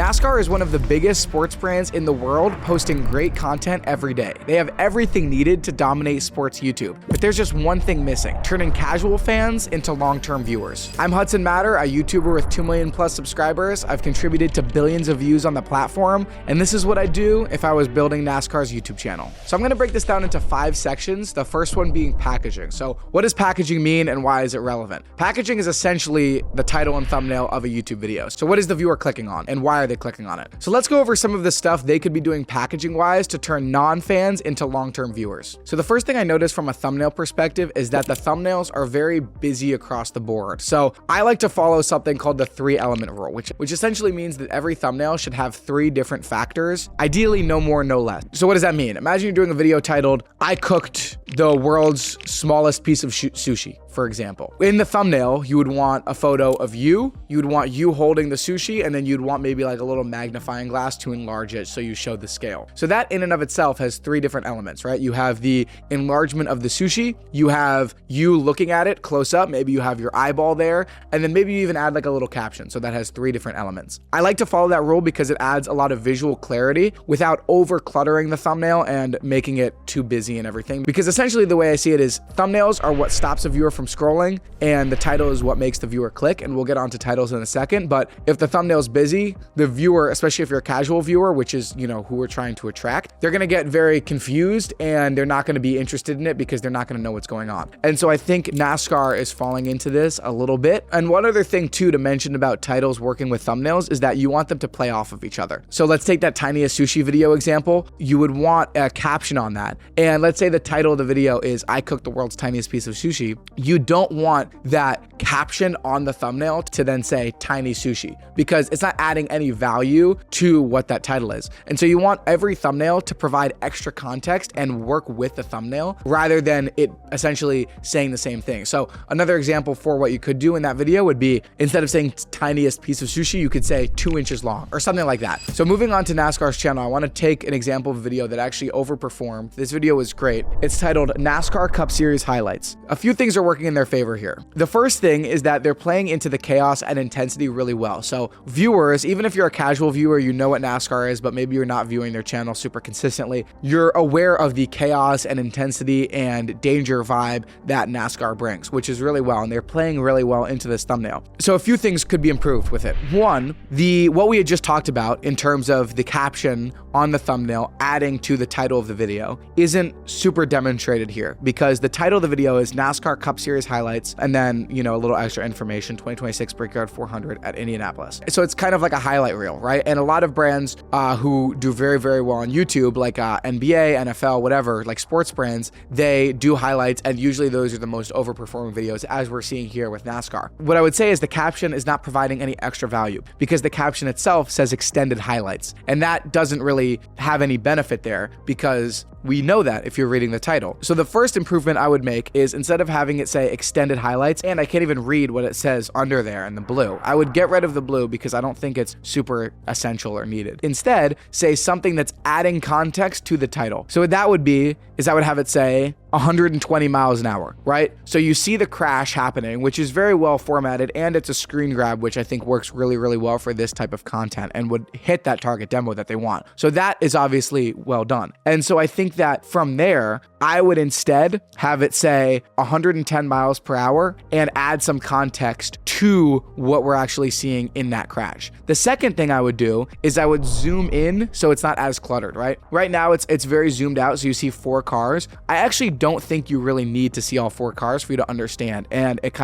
NASCAR is one of the biggest sports brands in the world, posting great content every day. They have everything needed to dominate sports YouTube, but there's just one thing missing: turning casual fans into long-term viewers. I'm Hudson, a YouTuber with 2 million plus subscribers. I've contributed to billions of views on the platform, and this is what I'd do if I was building NASCAR's YouTube channel. So I'm gonna break this down into 5 sections, the first one being packaging. So what does packaging mean and why is it relevant? Packaging is essentially the title and thumbnail of a YouTube video. So what is the viewer clicking on and why are they clicking on it? So let's go over some of the stuff they could be doing packaging wise to turn non-fans into long-term viewers. So the first thing I noticed from a thumbnail perspective is that the thumbnails are very busy across the board. So I like to follow something called the 3-element rule, which essentially means that every thumbnail should have 3 different factors, ideally no more, no less. So what does that mean? Imagine you're doing a video titled, "I cooked the world's smallest piece of sushi," for example. In the thumbnail, you would want a photo of you would want you holding the sushi, and then you'd want maybe like a little magnifying glass to enlarge it so you show the scale. So that in and of itself has 3 different elements, right? You have the enlargement of the sushi, you have you looking at it close up, maybe you have your eyeball there, and then maybe you even add like a little caption. So that has 3 different elements. I like to follow that rule because it adds a lot of visual clarity without over cluttering the thumbnail and making it too busy and everything. Because essentially the way I see it is thumbnails are what stops a viewer from scrolling, and the title is what makes the viewer click, and we'll get onto titles in a second. But if the thumbnail's busy, the viewer, especially if you're a casual viewer, which is, you know, who we're trying to attract, they're gonna get very confused and they're not gonna be interested in it because they're not gonna know what's going on. And so I think NASCAR is falling into this a little bit. And one other thing too to mention about titles working with thumbnails is that you want them to play off of each other. So let's take that tiniest sushi video example. You would want a caption on that. And let's say the title of the video is "I cooked the world's tiniest piece of sushi." You don't want that caption on the thumbnail to then say "tiny sushi," because it's not adding any value to what that title is. And so you want every thumbnail to provide extra context and work with the thumbnail rather than it essentially saying the same thing. So another example for what you could do in that video would be, instead of saying "tiniest piece of sushi," you could say 2 inches long or something like that. So moving on to NASCAR's channel, I want to take an example of a video that actually overperformed. This video was great. It's titled "NASCAR Cup Series Highlights." A few things are working in their favor here. The first thing is that they're playing into the chaos and intensity really well. So viewers, even if you're a casual viewer, you know what NASCAR is, but maybe you're not viewing their channel super consistently, you're aware of the chaos and intensity and danger vibe that NASCAR brings, which is really well, and they're playing really well into this thumbnail. So a few things could be improved with it. One, what we had just talked about in terms of the caption on the thumbnail adding to the title of the video isn't super demonstrated here, because the title of the video is NASCAR Cup Series Highlights, and then, you know, a little extra information, 2026 Brickyard 400 at Indianapolis. So it's kind of like a highlight reel, right? And a lot of brands who do very, very well on YouTube, like NBA, NFL, whatever, like sports brands, they do highlights, and usually those are the most overperforming videos, as we're seeing here with NASCAR. What I would say is the caption is not providing any extra value, because the caption itself says extended highlights, and that doesn't really have any benefit there, because we know that if you're reading the title. So the first improvement I would make is, instead of having it say extended highlights, and I can't even read what it says under there in the blue, I would get rid of the blue because I don't think it's super essential or needed. Instead, say something that's adding context to the title. So what that would be is I would have it say 120 miles an hour, right? So you see the crash happening, which is very well formatted, and it's a screen grab, which I think works really, really well for this type of content and would hit that target demo that they want. So that is obviously well done. And so I think that from there, I would instead have it say 110 miles per hour and add some context to what we're actually seeing in that crash. The second thing I would do is I would zoom in so it's not as cluttered, right? Right now it's very zoomed out, so you see 4 cars. I actually don't think you really need to see all 4 cars for you to understand, and it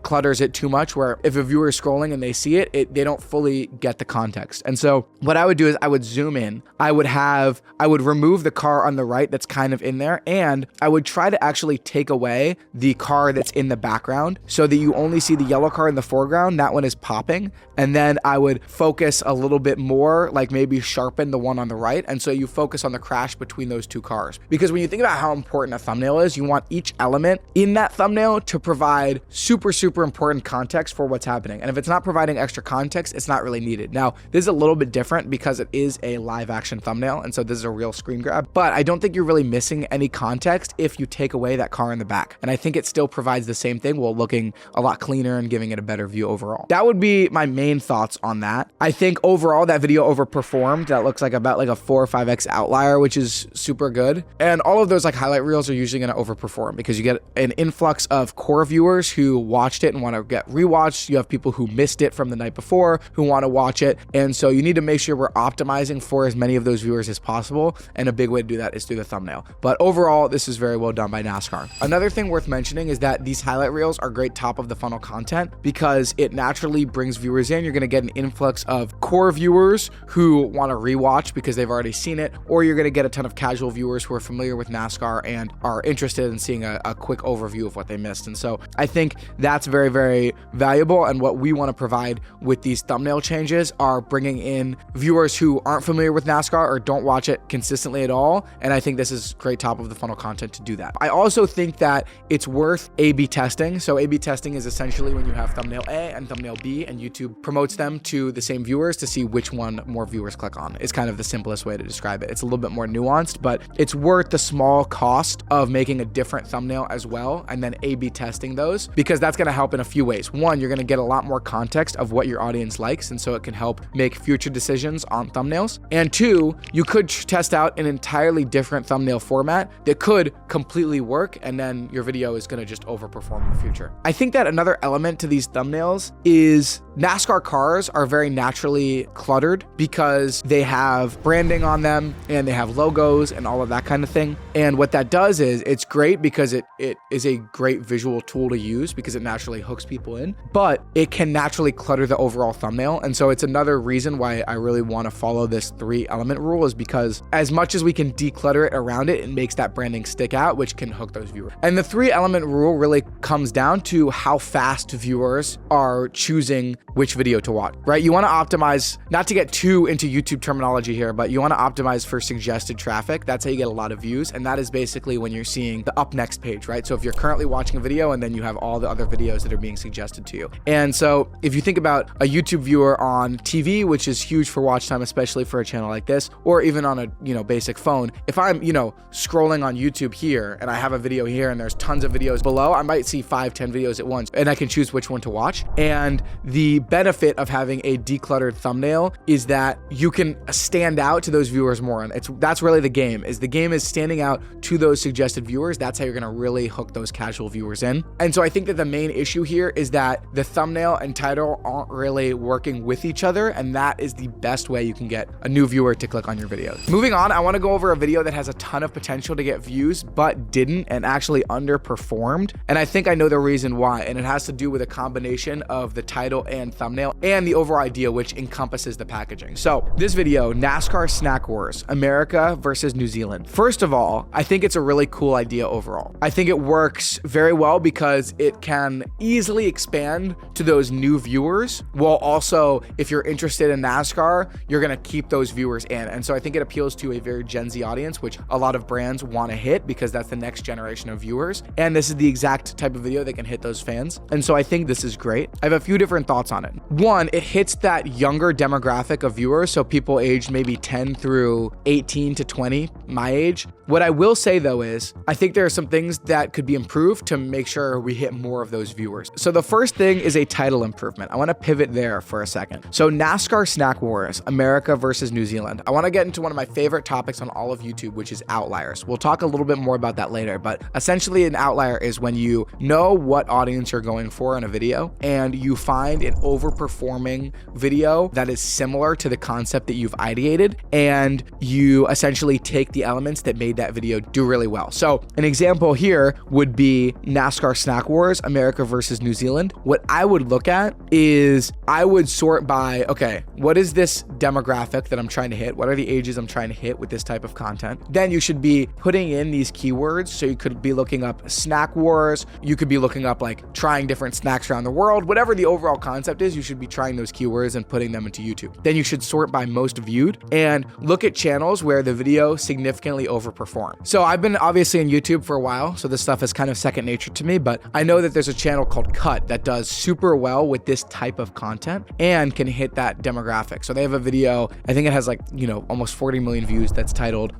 clutters it too much, where if a viewer is scrolling and they see it, they don't fully get the context. And so what I would do is I would zoom in, I would remove the car on the right that's kind of in there, and I would try to actually take away the car that's in the background so that you only see the yellow car in the foreground. That one is popping. And then I would focus a little bit more, like maybe sharpen the one on the right. And so you focus on the crash between those 2 cars. Because when you think about how important a thumbnail thumbnail is, you want each element in that thumbnail to provide super, super important context for what's happening. And if it's not providing extra context, it's not really needed. Now, this is a little bit different because it is a live action thumbnail. And so this is a real screen grab, but I don't think you're really missing any context if you take away that car in the back. And I think it still provides the same thing while looking a lot cleaner and giving it a better view overall. That would be my main thoughts on that. I think overall that video overperformed. That looks like about like a 4 or 5x outlier, which is super good. And all of those like highlight reels are usually going to overperform because you get an influx of core viewers who watched it and want to get rewatched. You have people who missed it from the night before who want to watch it. And so you need to make sure we're optimizing for as many of those viewers as possible. And a big way to do that is through the thumbnail. But overall, this is very well done by NASCAR. Another thing worth mentioning is that these highlight reels are great top of the funnel content because it naturally brings viewers in. You're going to get an influx of core viewers who want to rewatch because they've already seen it, or you're going to get a ton of casual viewers who are familiar with NASCAR and are interested in seeing a quick overview of what they missed. And so I think that's very, very valuable. And what we want to provide with these thumbnail changes are bringing in viewers who aren't familiar with NASCAR or don't watch it consistently at all. And I think this is great top of the funnel content to do that. I also think that it's worth A/B testing. So A/B testing is essentially when you have thumbnail A and thumbnail B and YouTube promotes them to the same viewers to see which one more viewers click on. It's kind of the simplest way to describe it. It's a little bit more nuanced, but it's worth the small cost of making a different thumbnail as well and then A/B testing those, because that's going to help in a few ways. One, you're going to get a lot more context of what your audience likes, and so it can help make future decisions on thumbnails. And two, you could test out an entirely different thumbnail format that could completely work, and then your video is going to just overperform in the future. I think that another element to these thumbnails is NASCAR cars are very naturally cluttered because they have branding on them and they have logos and all of that kind of thing. And what that does is it's great because it is a great visual tool to use because it naturally hooks people in, but it can naturally clutter the overall thumbnail. And so it's another reason why I really want to follow this 3-element rule, is because as much as we can declutter it around it, it makes that branding stick out, which can hook those viewers. And the 3-element rule really comes down to how fast viewers are choosing which video to watch, right? You want to optimize, not to get too into YouTube terminology here, but you want to optimize for suggested traffic. That's how you get a lot of views. And that is basically when you're seeing the up next page, right? So if you're currently watching a video and then you have all the other videos that are being suggested to you. And so if you think about a YouTube viewer on TV, which is huge for watch time, especially for a channel like this, or even on a, basic phone, if I'm, scrolling on YouTube here and I have a video here and there's tons of videos below, I might see 5-10 videos at once and I can choose which one to watch. And the benefit of having a decluttered thumbnail is that you can stand out to those viewers more. And that's really the game is standing out to those suggested viewers. That's how you're going to really hook those casual viewers in. And so I think that the main issue here is that the thumbnail and title aren't really working with each other. And that is the best way you can get a new viewer to click on your videos. Moving on, I want to go over a video that has a ton of potential to get views, but didn't, and actually underperformed. And I think I know the reason why. And it has to do with a combination of the title and thumbnail and the overall idea, which encompasses the packaging. So this video, NASCAR Snack Wars, America versus New Zealand. First of all, I think it's a really cool idea overall. I think it works very well because it can easily expand to those new viewers, while also, if you're interested in NASCAR, you're going to keep those viewers in. And so I think it appeals to a very Gen Z audience, which a lot of brands want to hit because that's the next generation of viewers. And this is the exact type of video that can hit those fans. And so I think this is great. I have a few different thoughts on it. One, it hits that younger demographic of viewers. So people aged maybe 10 through 18 to 20, my age. What I will say though is I think there are some things that could be improved to make sure we hit more of those viewers. So the first thing is a title improvement. I want to pivot there for a second. So NASCAR Snack Wars, America versus New Zealand. I want to get into one of my favorite topics on all of YouTube, which is outliers. We'll talk a little bit more about that later, but essentially an outlier is when you know what audience you're going for in a video and you find an overperforming video that is similar to the concept that you've ideated, and you essentially take the elements that made that video do really well. So an example here would be NASCAR Snack Wars, America versus New Zealand. What I would look at is I would sort by, okay, what is this demographic that I'm trying to hit? What are the ages I'm trying to hit with this type of content? Then you should be putting in these keywords. So you could be looking up snack wars. You could be looking up like trying different snacks around the world. Whatever the overall concept is, you should be trying those keywords and putting them into YouTube. Then you should sort by most viewed and look at channels where the video significantly significantly overperform. So I've been obviously in YouTube for a while, so this stuff is kind of second nature to me, but I know that there's a channel called Cut that does super well with this type of content and can hit that demographic. So they have a video, I think it has like, almost 40 million views, that's titled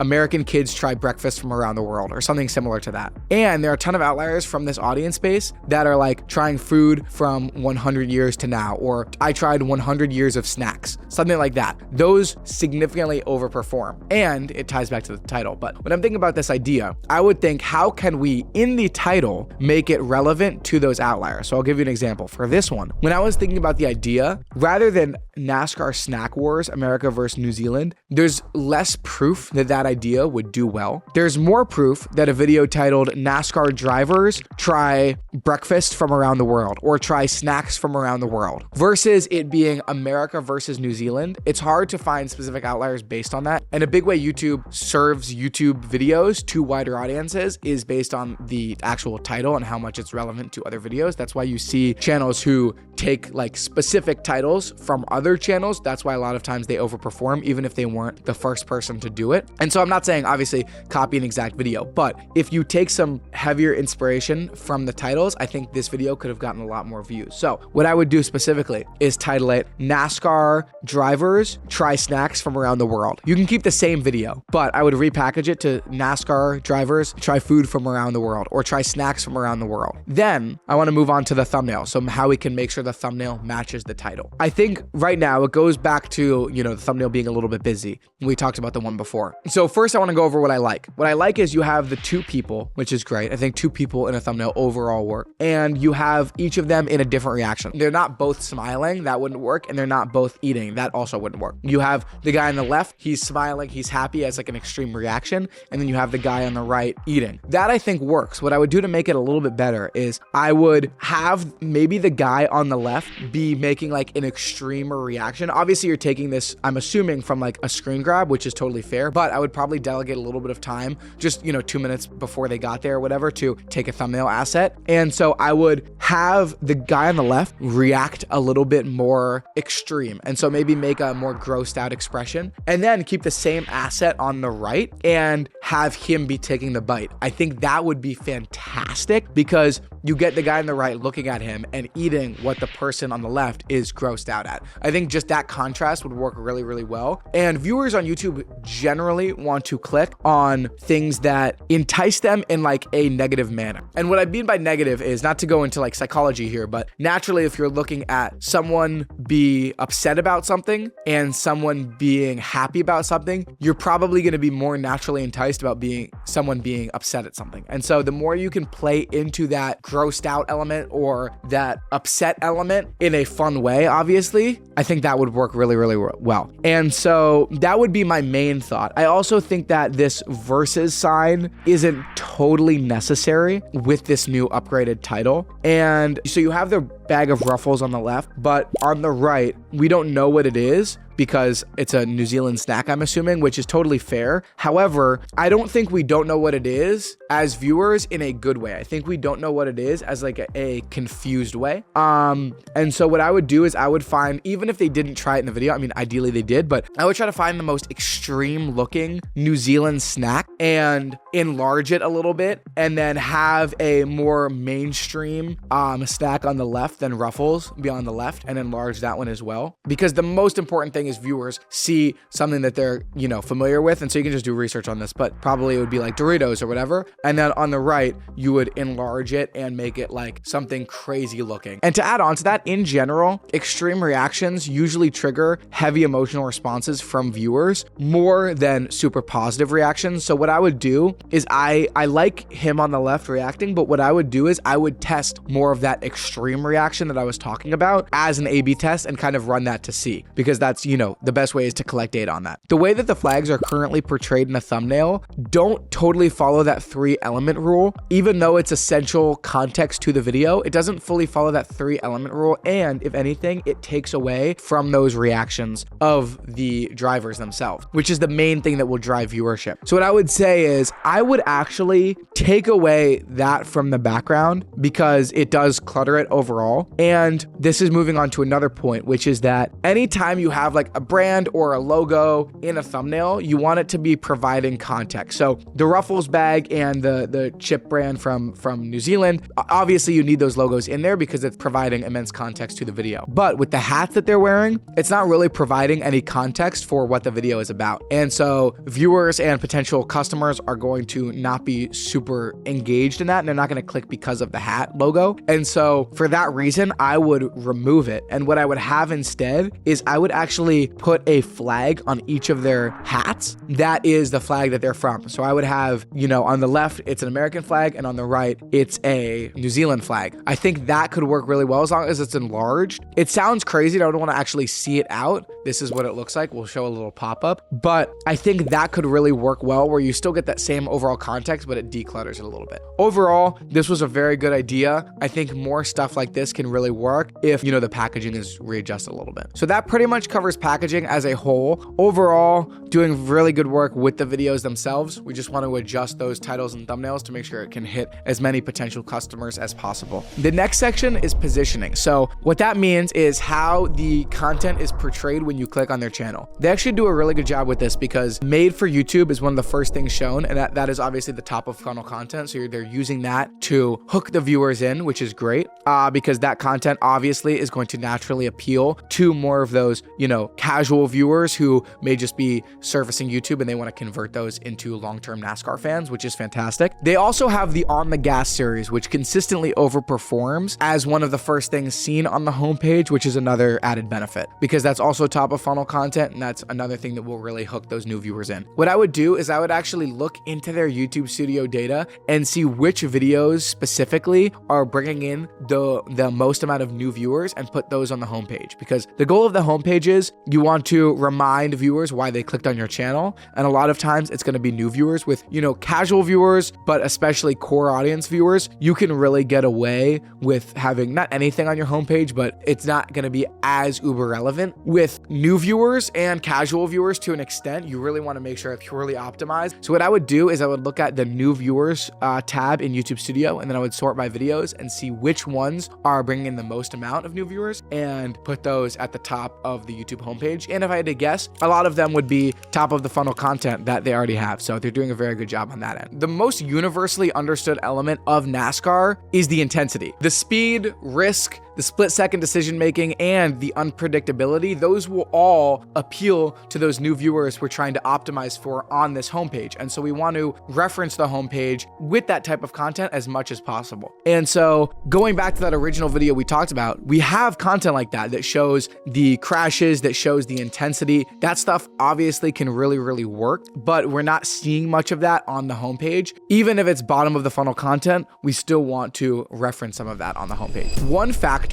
American Kids Try Breakfast from Around the World, or something similar to that. And there are a ton of outliers from this audience base that are like trying food from 100 years to now, or I tried 100 years of snacks, something like that. Those significantly overperform, and it ties back to the title. But when I'm thinking about this idea, I would think, how can we in the title make it relevant to those outliers? So I'll give you an example for this one. When I was thinking about the idea, rather than NASCAR Snack Wars, America versus New Zealand, there's less proof that that idea would do well. There's more proof that a video titled NASCAR Drivers Try Breakfast from Around the World, or Try Snacks from Around the World, versus it being America versus New Zealand. It's hard to find specific outliers based on that. And a big way YouTube serves YouTube videos to wider audiences is based on the actual title and how much it's relevant to other videos. That's why you see channels who take like specific titles from other channels. That's why a lot of times they overperform, even if they weren't the first person to do it. And so I'm not saying obviously copy an exact video, but if you take some heavier inspiration from the titles, I think this video could have gotten a lot more views. So what I would do specifically is title it NASCAR Drivers Try Snacks from Around the World. You can keep the same video, but I would repackage it to NASCAR Drivers Try Food from Around the World, or Try Snacks from Around the World. Then I want to move on to the thumbnail. So how we can make sure the thumbnail matches the title. I think right now it goes back to, the thumbnail being a little bit busy. We talked about the one before. So first I want to go over what I like. What I like is you have the two people, which is great. I think two people in a thumbnail overall work. And you have each of them in a different reaction. They're not both smiling, that wouldn't work. And they're not both eating, that also wouldn't work. You have the guy on the left, he's smiling, he's happy as like an extreme reaction. And then you have the guy on the right eating. That I think works. What I would do to make it a little bit better is I would have maybe the guy on the left be making like an extreme reaction. Obviously you're taking this, I'm assuming, from like a screen grab, which is totally fair, but I would probably delegate a little bit of time, just 2 minutes before they got there or whatever, to take a thumbnail asset. And so I would have the guy on the left react a little bit more extreme. And so maybe make a more grossed out expression, and then keep the same asset on the right and have him be taking the bite. I think that would be fantastic, because you get the guy on the right looking at him and eating what the person on the left is grossed out at. I think just that contrast would work really, really well. And viewers on YouTube generally want to click on things that entice them in like a negative manner. And what I mean by negative is, not to go into like psychology here, but naturally if you're looking at someone be upset about something and someone being happy about something, you're probably going to be more naturally enticed about someone being upset at something. And so the more you can play into that grossed out element or that upset element in a fun way, obviously, I think that would work really, really well. And so that would be my main thought. I also think that this versus sign isn't totally necessary with this new upgraded title. And so you have the bag of ruffles on the left, but on the right, we don't know what it is, because it's a New Zealand snack, I'm assuming, which is totally fair. However, I don't think we don't know what it is as viewers in a good way. I think we don't know what it is as like a confused way. And so what I would do is I would find, even if they didn't try it in the video, I mean, ideally they did, but I would try to find the most extreme looking New Zealand snack and enlarge it a little bit, and then have a more mainstream snack on the left than Ruffles be on the left, and enlarge that one as well. Because the most important thing is viewers see something that they're, familiar with. And so you can just do research on this, but probably it would be like Doritos or whatever. And then on the right, you would enlarge it and make it like something crazy looking. And to add on to that, in general, extreme reactions usually trigger heavy emotional responses from viewers more than super positive reactions. So what I would do is I like him on the left reacting, but what I would do is I would test more of that extreme reaction that I was talking about as an A/B test and kind of run that to see, because that's, the best way is to collect data on that. The way that the flags are currently portrayed in a thumbnail don't totally follow that 3-element rule. Even though it's essential context to the video, it doesn't fully follow that 3-element rule. And if anything, it takes away from those reactions of the drivers themselves, which is the main thing that will drive viewership. So what I would say is I would actually take away that from the background, because it does clutter it overall. And this is moving on to another point, which is is that anytime you have like a brand or a logo in a thumbnail, you want it to be providing context. So the Ruffles bag and the chip brand from New Zealand, obviously you need those logos in there because it's providing immense context to the video. But with the hats that they're wearing, it's not really providing any context for what the video is about. And so viewers and potential customers are going to not be super engaged in that, and they're not going to click because of the hat logo. And so for that reason, I would remove it. And what I would have instead is I would actually put a flag on each of their hats. That is the flag that they're from. So I would have, you know, on the left, it's an American flag, and on the right, it's a New Zealand flag. I think that could work really well as long as it's enlarged. It sounds crazy. I don't want to actually see it out. This is what it looks like. We'll show a little pop-up, but I think that could really work well where you still get that same overall context, but it declutters it a little bit. Overall, this was a very good idea. I think more stuff like this can really work if, you know, the packaging is readjusted a little bit. So that pretty much covers packaging as a whole. Overall, doing really good work with the videos themselves. We just want to adjust those titles and thumbnails to make sure it can hit as many potential customers as possible. The next section is positioning. So what that means is how the content is portrayed when you click on their channel. They actually do a really good job with this because made for YouTube is one of the first things shown, and that is obviously the top of funnel content. So they're using that to hook the viewers in, which is great because that content obviously is going to naturally appeal to more of those, you know, casual viewers who may just be surfacing YouTube and they want to convert those into long-term NASCAR fans, which is fantastic. They also have the On the Gas series, which consistently overperforms as one of the first things seen on the homepage, which is another added benefit because that's also top of funnel content, and that's another thing that will really hook those new viewers in. What I would do is I would actually look into their YouTube Studio data and see which videos specifically are bringing in the most amount of new viewers and put those on the homepage, because the goal of the homepage is you want to remind viewers why they clicked on your channel. And a lot of times it's going to be new viewers. With, you know, casual viewers, but especially core audience viewers, you can really get away with having not anything on your homepage, but it's not going to be as uber relevant. With new viewers and casual viewers to an extent, you really want to make sure it's purely optimized. So what I would do is I would look at the new viewers tab in YouTube Studio, and then I would sort by videos and see which ones are bringing in the most amount of new viewers and put those at the top of the YouTube homepage. And if I had to guess, a lot of them would be top of the funnel content that they already have. So they're doing a very good job on that end. The most universally understood element of NASCAR is the intensity. The speed, risk, the split-second decision-making, and the unpredictability, those will all appeal to those new viewers we're trying to optimize for on this homepage. And so we want to reference the homepage with that type of content as much as possible. And so going back to that original video we talked about, we have content like that shows the crashes, that shows the intensity. That stuff obviously can really, really work, but we're not seeing much of that on the homepage. Even if it's bottom of the funnel content, we still want to reference some of that on the homepage. One factor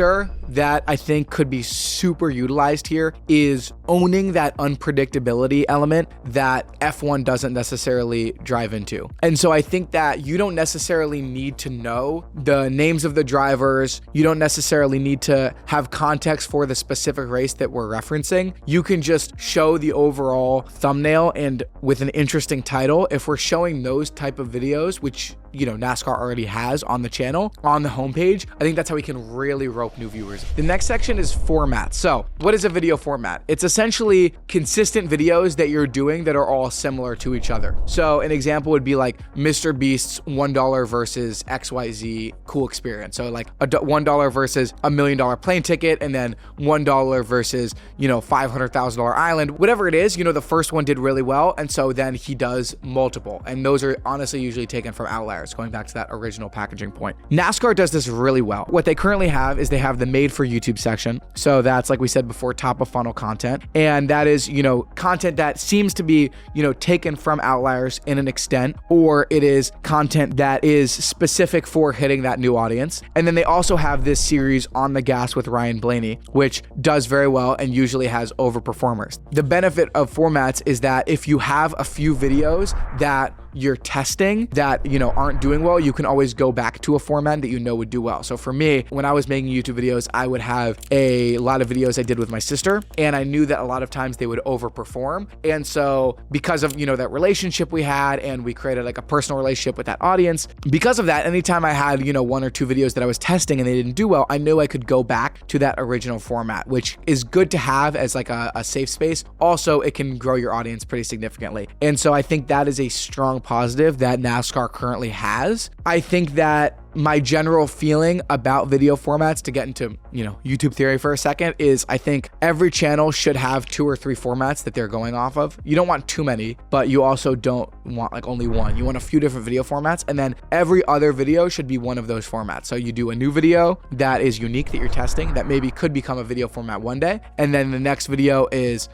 that I think could be super utilized here is owning that unpredictability element that F1 doesn't necessarily drive into. And so I think that you don't necessarily need to know the names of the drivers. You don't necessarily need to have context for the specific race that we're referencing. You can just show the overall thumbnail and with an interesting title. If we're showing those type of videos, which, you know, NASCAR already has on the channel, on the homepage, I think that's how we can really rope new viewers. The next section is format. So what is a video format? It's essentially consistent videos that you're doing that are all similar to each other. So an example would be like Mr. Beast's $1 versus XYZ cool experience. So like a $1 versus $1 million plane ticket, and then $1 versus, you know, $500,000 island, whatever it is. You know, the first one did really well, and so then he does multiple, and those are honestly usually taken from outliers, going back to that original packaging point. NASCAR does this really well. What they currently have is they have the made for YouTube section. So that's, like we said before, top of funnel content. And that is, you know, content that seems to be, you know, taken from outliers in an extent, or it is content that is specific for hitting that new audience. And then they also have this series On the Gas with Ryan Blaney, which does very well and usually has overperformers. The benefit of formats is that if you have a few videos that you're testing that, aren't doing well, you can always go back to a format that would do well. So for me, when I was making YouTube videos, I would have a lot of videos I did with my sister, and I knew that a lot of times they would overperform. And so because of, that relationship we had, and we created like a personal relationship with that audience, because of that, anytime I had, one or two videos that I was testing and they didn't do well, I knew I could go back to that original format, which is good to have as like a safe space. Also, it can grow your audience pretty significantly. And so I think that is a strong positive that NASCAR currently has. I think that my general feeling about video formats, to get into, YouTube theory for a second, is I think every channel should have 2 or 3 formats that they're going off of. You don't want too many, but you also don't want like only one. You want a few different video formats, and then every other video should be one of those formats. So you do a new video that is unique that you're testing that maybe could become a video format one day, and then the next video is,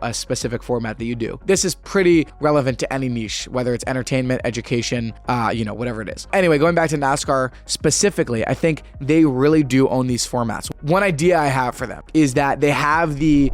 a specific format that you do. This is pretty relevant to any niche, whether it's entertainment, education, whatever it is. Anyway, going back to NASCAR specifically, I think they really do own these formats. One idea I have for them is that they have the,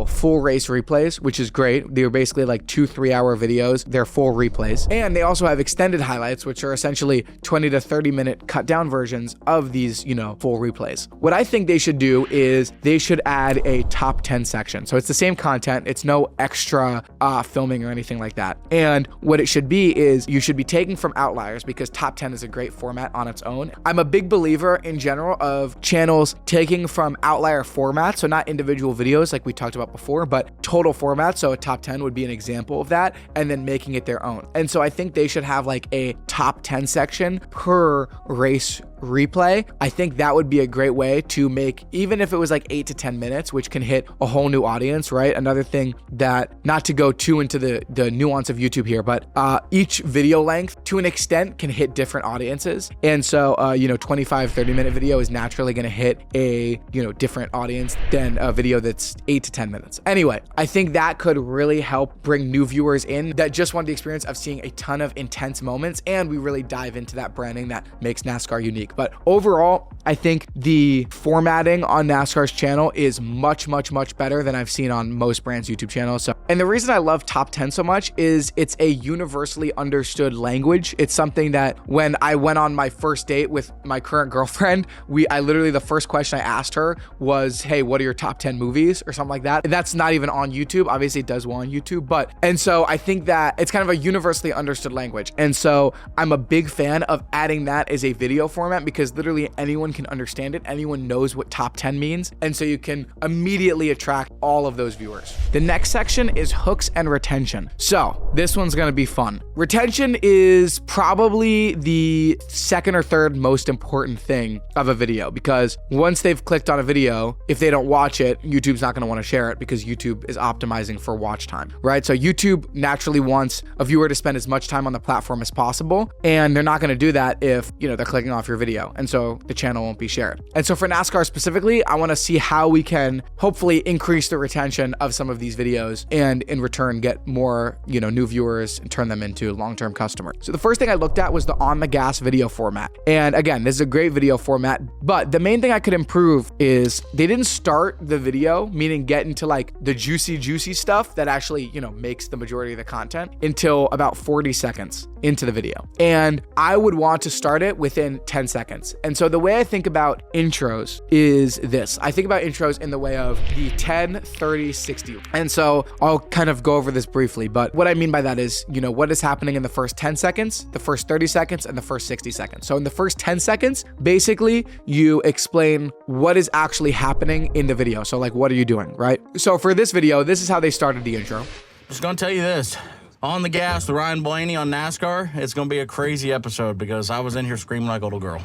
full race replays, which is great. They're basically like 2-3 hour videos. They're full replays. And they also have extended highlights, which are essentially 20 to 30 minute cut down versions of these, full replays. What I think they should do is they should add a top 10 section. So it's the same content. It's no extra filming or anything like that. And what it should be is you should be taking from outliers, because top 10 is a great format on its own. I'm a big believer in general of channels taking from outlier formats, so not individual videos like we talked about before, but total formats. So a top 10 would be an example of that, and then making it their own. And so I think they should have like a top 10 section per race replay. I think that would be a great way to make, even if it was like 8 to 10 minutes, which can hit a whole new audience, right? Another thing that, not to go too into the nuance of YouTube here, but each video length to an extent can hit different audiences. And so, 25, 30 minute video is naturally going to hit a, different audience than a video that's 8 to 10 minutes. Anyway, I think that could really help bring new viewers in that just want the experience of seeing a ton of intense moments. And we really dive into that branding that makes NASCAR unique. But overall, I think the formatting on NASCAR's channel is much, much, much better than I've seen on most brands' YouTube channels. So, and the reason I love top 10 so much is it's a universally understood language. It's something that when I went on my first date with my current girlfriend, I literally, the first question I asked her was, hey, what are your top 10 movies or something like that? That's not even on YouTube. Obviously it does well on YouTube, and so I think that it's kind of a universally understood language. And so I'm a big fan of adding that as a video format, because literally anyone can understand it. Anyone knows what top 10 means. And so you can immediately attract all of those viewers. The next section is hooks and retention. So this one's going to be fun. Retention is probably the second or third most important thing of a video, because once they've clicked on a video, if they don't watch it, YouTube's not going to want to share it, because YouTube is optimizing for watch time, right? So YouTube naturally wants a viewer to spend as much time on the platform as possible. And they're not going to do that if, they're clicking off your video. And so the channel won't be shared. And so for NASCAR specifically, I want to see how we can hopefully increase the retention of some of these videos, and in return get more, new viewers and turn them into long-term customers. So the first thing I looked at was the on the gas video format. And again, this is a great video format, but the main thing I could improve is they didn't start the video, meaning get into like the juicy stuff that actually, makes the majority of the content, until about 40 seconds into the video. And I would want to start it within 10 seconds. And so the way I think about intros is this. I think about intros in the way of the 10, 30, 60. And so I'll kind of go over this briefly, but what I mean by that is, what is happening in the first 10 seconds, the first 30 seconds, and the first 60 seconds. So in the first 10 seconds, basically you explain what is actually happening in the video. So like, what are you doing, right? So for this video, this is how they started the intro. Just gonna tell you this. On the gas, the Ryan Blaney on NASCAR, it's gonna be a crazy episode, because I was in here screaming like a little girl.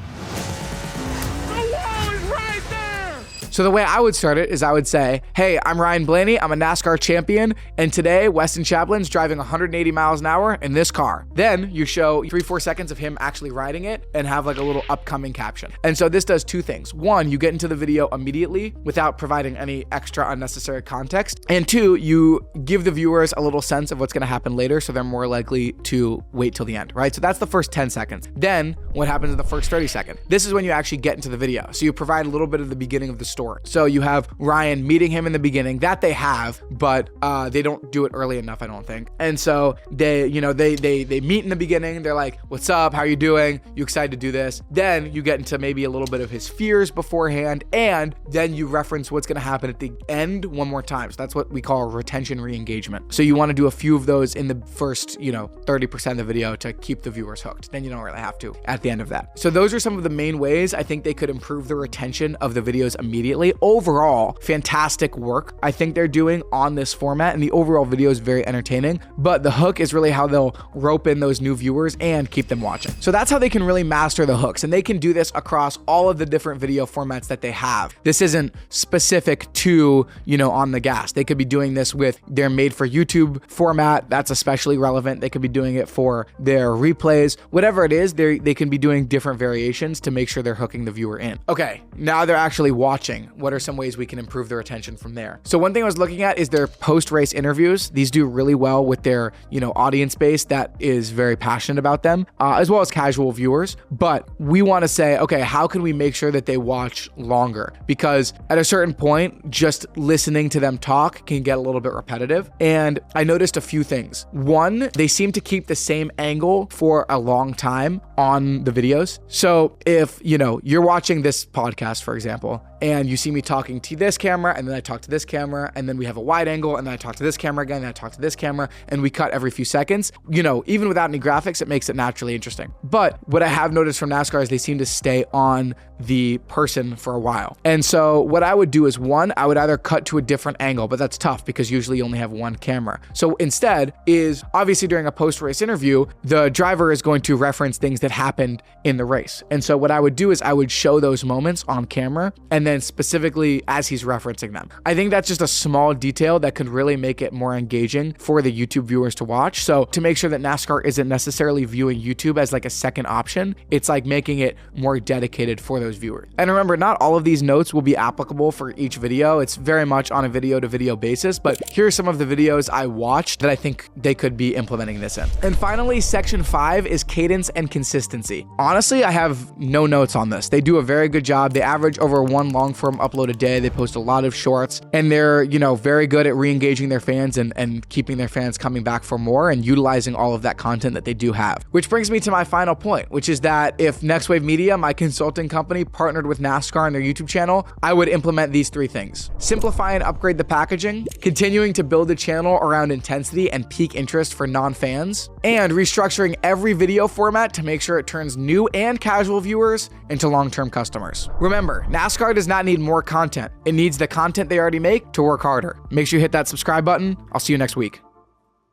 So the way I would start it is I would say, hey, I'm Ryan Blaney, I'm a NASCAR champion, and today Weston Chaplin's driving 180 miles an hour in this car. Then you show 3-4 seconds of him actually riding it and have like a little upcoming caption. And so this does two things. One, you get into the video immediately without providing any extra unnecessary context. And two, you give the viewers a little sense of what's gonna happen later, so they're more likely to wait till the end, right? So that's the first 10 seconds. Then what happens in the first 30 seconds? This is when you actually get into the video. So you provide a little bit of the beginning of the story, story. So you have Ryan meeting him in the beginning, that they have, but they don't do it early enough, I don't think. And so they meet in the beginning. They're like, what's up? How are you doing? You excited to do this? Then you get into maybe a little bit of his fears beforehand, and then you reference what's going to happen at the end one more time. So that's what we call retention re-engagement. So you want to do a few of those in the first, 30% of the video to keep the viewers hooked. Then you don't really have to at the end of that. So those are some of the main ways I think they could improve the retention of the videos immediately. Overall, fantastic work I think they're doing on this format, and the overall video is very entertaining, but the hook is really how they'll rope in those new viewers and keep them watching. So that's how they can really master the hooks, and they can do this across all of the different video formats that they have. This isn't specific to, on the gas. They could be doing this with their made for YouTube format. That's especially relevant. They could be doing it for their replays, whatever it is, they can be doing different variations to make sure they're hooking the viewer in. Okay, now they're actually watching. What are some ways we can improve the retention from there? So one thing I was looking at is their post-race interviews. These do really well with their, audience base that is very passionate about them, as well as casual viewers. But we want to say, okay, how can we make sure that they watch longer? Because at a certain point, just listening to them talk can get a little bit repetitive. And I noticed a few things. One, they seem to keep the same angle for a long time on the videos. So if, you're watching this podcast, for example, and you see me talking to this camera, and then I talk to this camera, and then we have a wide angle, and then I talk to this camera again, and I talk to this camera, and we cut every few seconds, even without any graphics, it makes it naturally interesting. But what I have noticed from NASCAR is they seem to stay on the person for a while. And so what I would do is, one, I would either cut to a different angle, but that's tough because usually you only have one camera. So instead is, obviously during a post-race interview, the driver is going to reference things that happened in the race. And so what I would do is I would show those moments on camera, and then specifically as he's referencing them. I think that's just a small detail that could really make it more engaging for the YouTube viewers to watch. So to make sure that NASCAR isn't necessarily viewing YouTube as like a second option, it's like making it more dedicated for those viewers. And remember, not all of these notes will be applicable for each video. It's very much on a video to video basis, but here are some of the videos I watched that I think they could be implementing this in. And finally, section 5 is cadence and consistency. Honestly, I have no notes on this. They do a very good job. They average over one long form upload a day. They post a lot of shorts, and they're, very good at re-engaging their fans and keeping their fans coming back for more and utilizing all of that content that they do have. Which brings me to my final point, which is that if Next Wave Media, my consulting company, partnered with NASCAR on their YouTube channel, I would implement these 3 things. Simplify and upgrade the packaging, continuing to build the channel around intensity and peak interest for non-fans, and restructuring every video format to make sure it turns new and casual viewers into long-term customers. Remember, NASCAR does not need more content. It needs the content they already make to work harder. Make sure you hit that subscribe button. I'll see you next week.